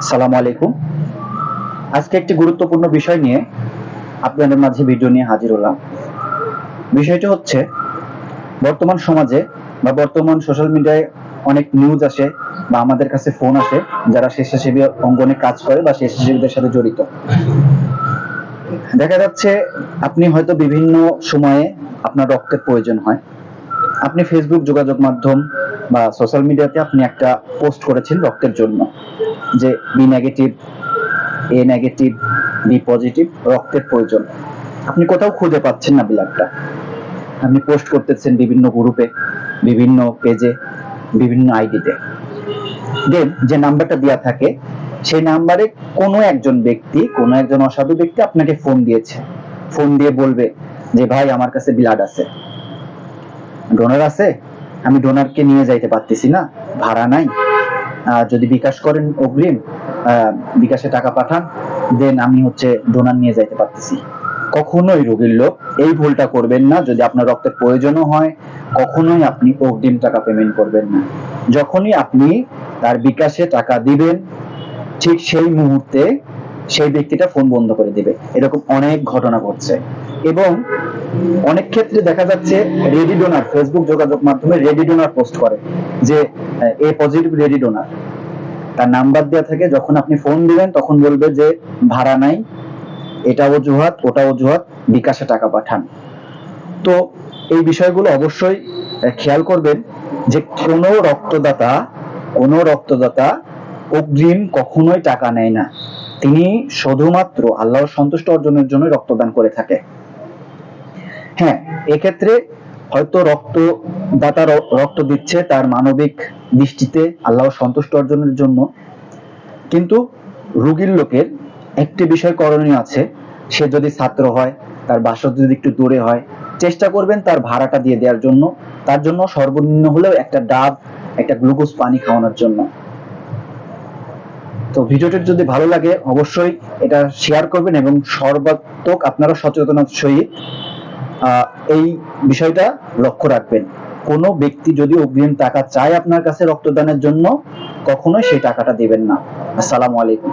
সালামু আলাইকুম। আজকে একটি গুরুত্বপূর্ণ বিষয় নিয়ে আপনাদের মাঝে ভিডিও নিয়ে হাজির হলাম। বিষয়টি হচ্ছে, বর্তমান সমাজে বা বর্তমান সোশ্যাল মিডিয়ায় অনেক নিউজ আসে বা আমাদের কাছে ফোন আসে যারা স্বেচ্ছাসেবী অঙ্গনে কাজ করে বা স্বেচ্ছাসেবীদের সাথে জড়িত। দেখা যাচ্ছে আপনি হয়তো বিভিন্ন সময়ে আপনার রক্তের প্রয়োজন হয়। আপনি ফেসবুক যোগাযোগ মাধ্যম বা সোশ্যাল মিডিয়াতে আপনি একটা পোস্ট করেছেন রক্তের জন্য, যে বি নেগেটিভ, এ নেগেটিভ, বি পজিটিভ রক্তের প্রয়োজন। আপনি কোথাও খুঁজে পাচ্ছেন না ব্লাডটা, আপনি পোস্ট করতেছেন বিভিন্ন গ্রুপে, বিভিন্ন পেজে, বিভিন্ন আইডিতে। দেন যে নাম্বারটা দেওয়া থাকে সেই নাম্বারে কোনো একজন ব্যক্তি, কোনো একজন অসাধু ব্যক্তি আপনাকে ফোন দিয়েছে। ফোন দিয়ে বলবে যে ভাই আমার কাছে ব্লাড আছে, ডোনার আছে, আমি ডোনারকে নিয়ে যাইতে পারতেছি না, ভাড়া নাই, যদি বিকাশ করেন অগ্রিম, বিকাশে টাকা পাঠান, দেন আমি ডোনার নিয়ে যাইতে পারতেছি। কখনোই রোগীর লোক এই ভুলটা করবেন না। যদি আপনার রক্তের প্রয়োজনও হয়, কখনোই আপনি অগ্রিম টাকা পেমেন্ট করবেন না। যখনই আপনি তার বিকাশে টাকা দিবেন, ঠিক সেই মুহূর্তে সেই ব্যক্তিটা ফোন বন্ধ করে দিবে। এরকম অনেক ঘটনা ঘটছে এবং অনেক ক্ষেত্রে দেখা যাচ্ছে রেডি ডোনার, ফেসবুক যোগাযোগ মাধ্যমে রেডি ডোনার পোস্ট করে যে এ পজিটিভ রেডি ডোনার, তার নাম্বার দেওয়া থাকে। যখন আপনি ফোন দিবেন তখন বলবে যে ভাড়া নাই, এটা অজুহাত, ওটা অজুহাত, বিকাশে টাকা পাঠান। তো এই বিষয়গুলো অবশ্যই খেয়াল করবেন যে কোনো রক্তদাতা অগ্রিম কখনোই টাকা নেয় না। তিনি শুধুমাত্র আল্লাহর সন্তুষ্ট অর্জনের জন্য রক্তদান করে থাকে। হ্যাঁ, এক্ষেত্রে হয়তো রক্তদাতা রক্ত দিচ্ছে তার মানবিক দৃষ্টিতে আল্লাহর সন্তুষ্ট অর্জনের জন্য, কিন্তু রোগীর লোকের একটি বিষয় করণীয় আছে। সে যদি ছাত্র হয়, তার বাসা যদি একটু দূরে হয়, চেষ্টা করবেন তার ভাড়াটা দিয়ে দেওয়ার জন্য, তার জন্য সর্বনিম্ন হলেও একটা ডাব, একটা গ্লুকোজ পানি খাওয়ানোর জন্য। তো ভিডিওটি যদি ভালো লাগে অবশ্যই এটা শেয়ার করবেন এবং সর্বাত্মক আপনারা সচেতনতার সহিত এই বিষয়টা লক্ষ্য রাখবেন। কোনো ব্যক্তি যদি অগ্রিম টাকা চায় আপনার কাছে রক্তদানের জন্য, কখনোই সেই টাকাটা দিবেন না। আসসালামু আলাইকুম।